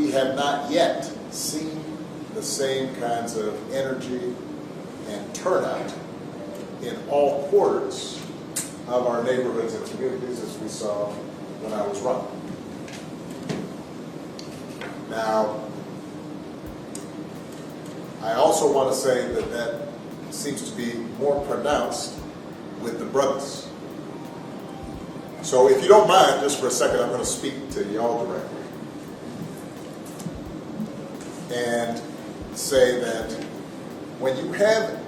we have not yet seen the same kinds of energy and turnout in all quarters of our neighborhoods and communities as we saw when I was running. Now, I also want to say that that seems to be more pronounced with the brothers. So if you don't mind, just for a second, I'm going to speak to y'all directly and say that when you have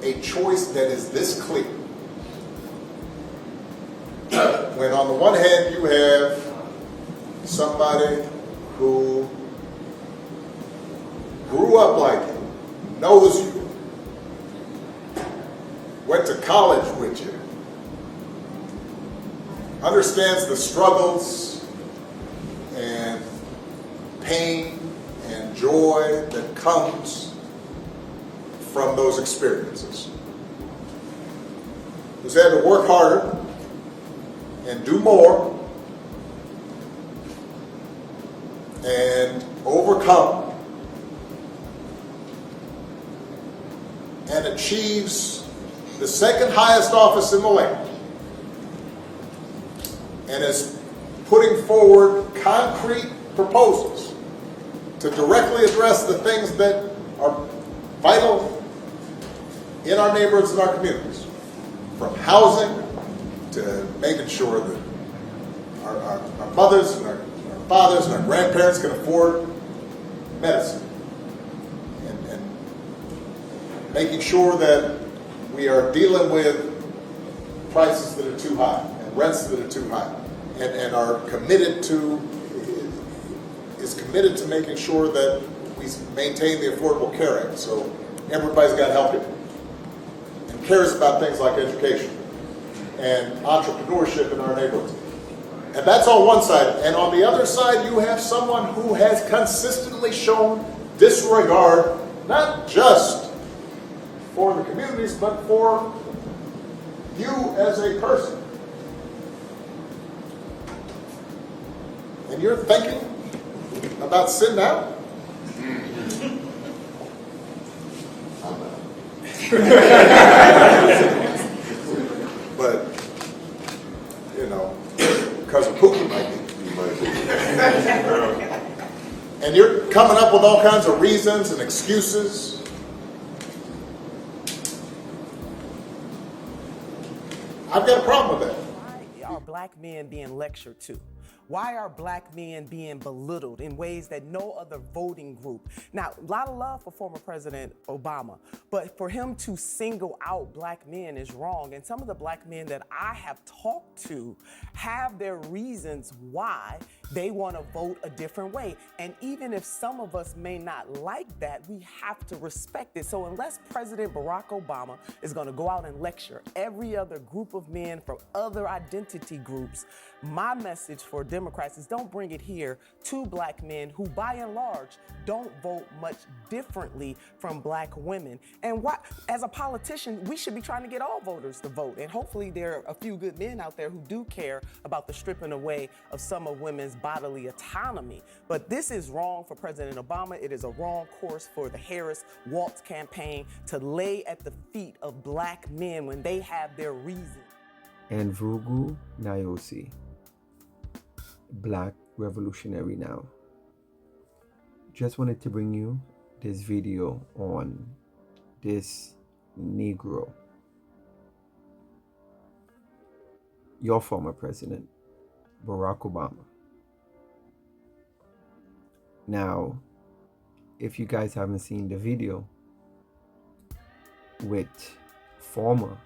a choice that is this clear, when on the one hand you have somebody who grew up like you, knows you, went to college with you, understands the struggles and pain and joy that comes from those experiences, who's had to work harder and do more and overcome and achieves the second highest office in the land and is putting forward concrete proposals to directly address the things that are vital in our neighborhoods and our communities, from housing to making sure that our mothers and our fathers and our grandparents can afford medicine, and making sure that we are dealing with prices that are too high and rents that are too high, and are committed to making sure that we maintain the Affordable Care Act so everybody's got health care, and cares about things like education and entrepreneurship in our neighborhoods. And that's on one side. And on the other side, you have someone who has consistently shown disregard, not just for the communities, but for you as a person. And you're thinking about sitting out? I'm not. But, you know, because of Pookie might be. And you're coming up with all kinds of reasons and excuses. I've got a problem with that. Why are black men being lectured to? Why are black men being belittled in ways that no other voting group? Now, a lot of love for former President Obama, but for him to single out black men is wrong. And some of the black men that I have talked to have their reasons why they want to vote a different way. And even if some of us may not like that, we have to respect it. So unless President Barack Obama is going to go out and lecture every other group of men from other identity groups, my message for Democrats is don't bring it here to black men who, by and large, don't vote much differently from black women. And why, as a politician, we should be trying to get all voters to vote. And hopefully there are a few good men out there who do care about the stripping away of some of women's bodily autonomy. But this is wrong for President Obama. It is a wrong course for the Harris-Walz campaign to lay at the feet of black men when they have their reason. And Vugu Nayosi, Black Revolutionary Now. Just wanted to bring you this video on this Negro, your former president, Barack Obama. Now, if you guys haven't seen the video with former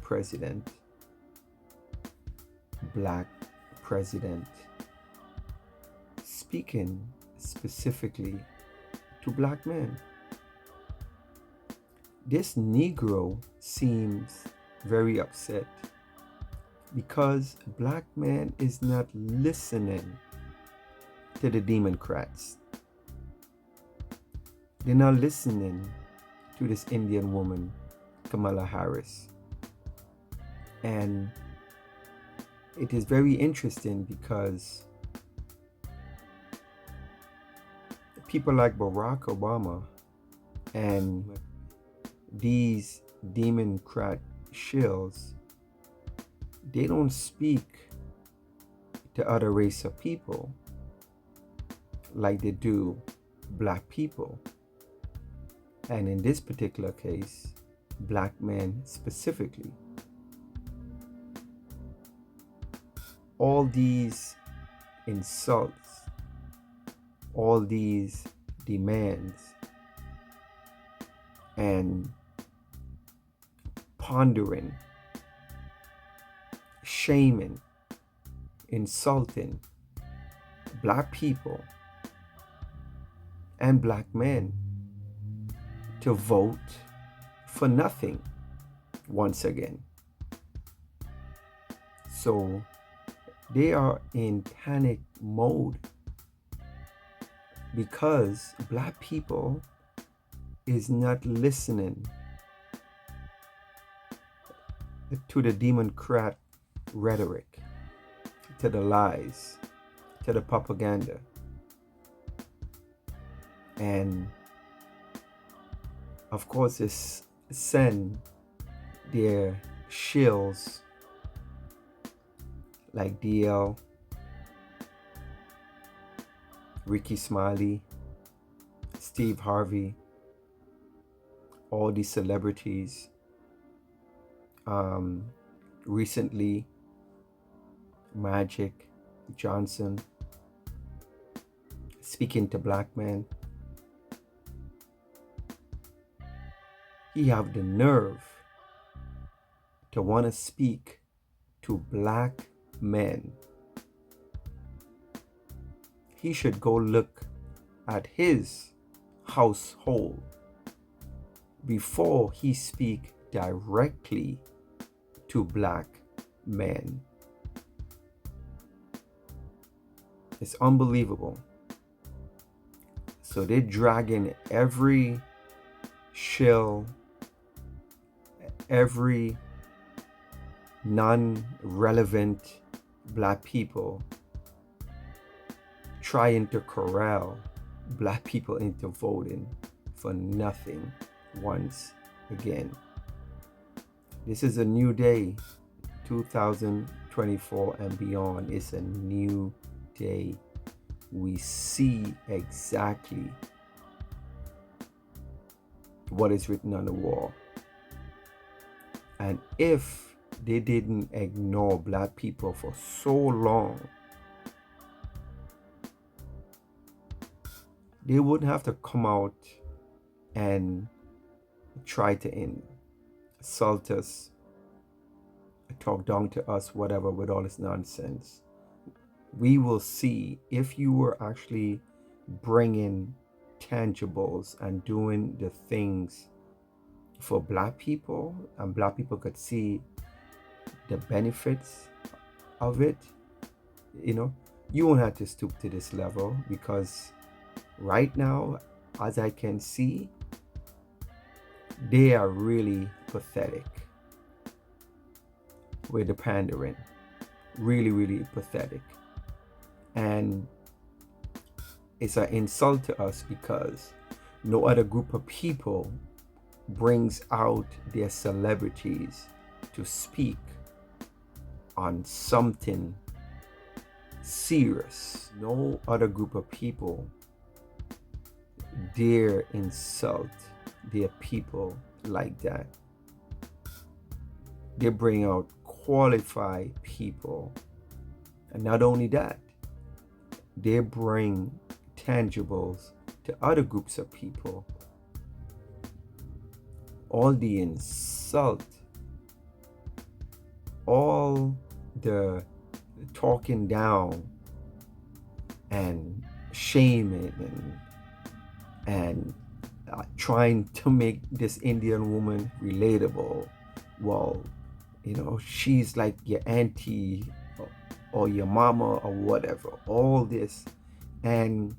president, black president, speaking specifically to black men, this Negro seems very upset because black man is not listening to the Democrats. They're not listening to this Indian woman, Kamala Harris. And it is very interesting because people like Barack Obama and these Democrat shills, they don't speak to other race of people like they do black people. And in this particular case, black men specifically. All these insults, all these demands, and pondering, shaming, insulting black people and black men to vote for nothing once again. So they are in panic mode because black people is not listening to the Democrat rhetoric, to the lies, to the propaganda. And of course, it's send their shills like DL, Ricky Smiley, Steve Harvey, all these celebrities. Recently, Magic Johnson speaking to black men. He have the nerve to want to speak to black men. He should go look at his household before he speak directly to black men. It's unbelievable. So they're dragging every shill, every non-relevant black people, trying to corral black people into voting for nothing once again. This is a new day, 2024 and beyond. It's a new day. We see exactly what is written on the wall. And if they didn't ignore black people for so long, they wouldn't have to come out and try to insult us, talk down to us, whatever, with all this nonsense. We will see if you were actually bringing tangibles and doing the things for black people, and black people could see the benefits of it. You won't have to stoop to this level, because right now, as I can see, they are really pathetic with the pandering. Really, really pathetic. And it's an insult to us because no other group of people brings out their celebrities to speak on something serious. No other group of people dare insult their people like that. They bring out qualified people. And not only that, they bring tangibles to other groups of people. All the insult, all the talking down and shaming and trying to make this Indian woman relatable. Well, she's like your auntie or your mama or whatever, all this. And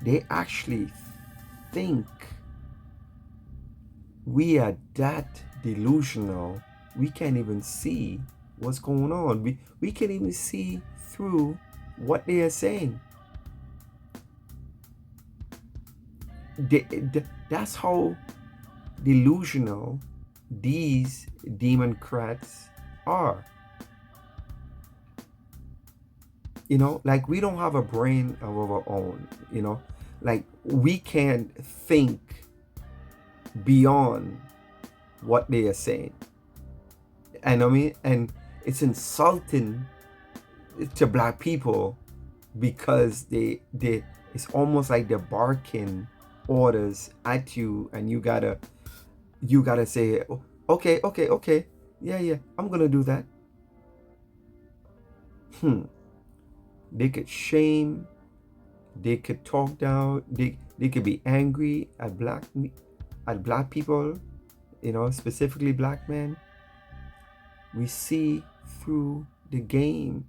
they actually think we are that delusional. We can't even see what's going on. We can't even see through what they are saying. That's how delusional these democrats are. Like, we don't have a brain of our own. Like, we can't think beyond what they are saying. And I mean, and it's insulting to black people because they it's almost like they're barking orders at you, and you gotta say, "Oh, okay, yeah, I'm gonna do that." They could shame, they could talk down, they could be angry at black people, specifically black men. We see through the game.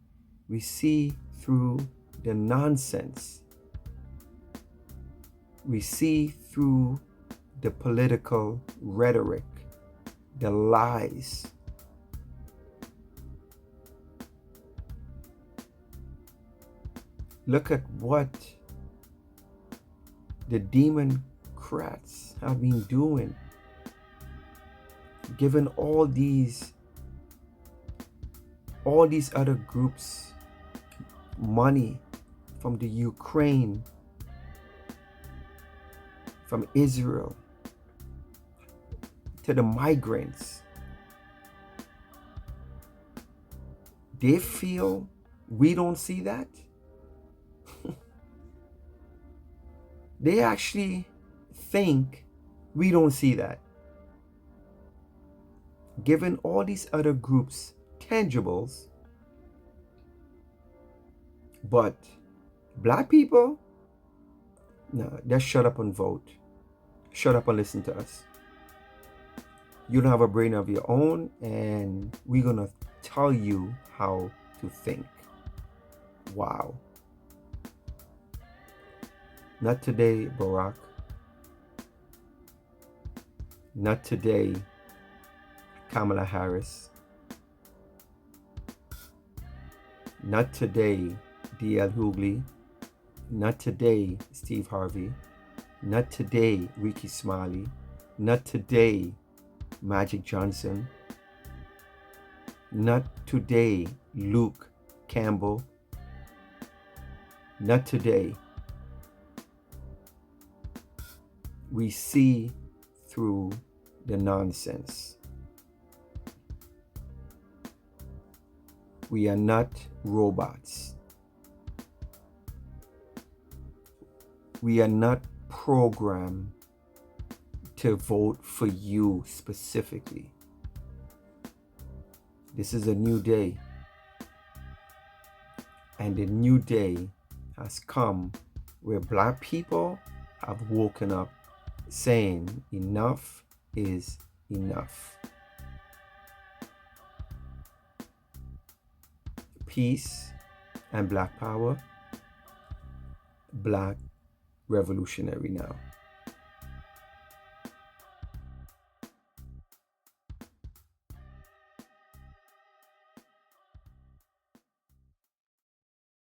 We see through the nonsense. We see through the political rhetoric, the lies. Look at what the democrats have been doing, giving all these other groups money from the Ukraine, from Israel, to the migrants. They feel we don't see that. They actually think we don't see that. Giving all these other groups tangibles, but black people, no, just shut up and vote. Shut up and listen to us. You don't have a brain of your own, and we're gonna tell you how to think. Wow. Not today, Barack. Not today, Kamala Harris. Not today, D.L. Hughley. Not today, Steve Harvey. Not today, Ricky Smiley. Not today, Magic Johnson. Not today, Luke Campbell. Not today. We see through the nonsense. We are not robots. We are not programmed to vote for you specifically. This is a new day. And the new day has come where black people have woken up saying enough is enough. Peace and black power. Black revolutionary now.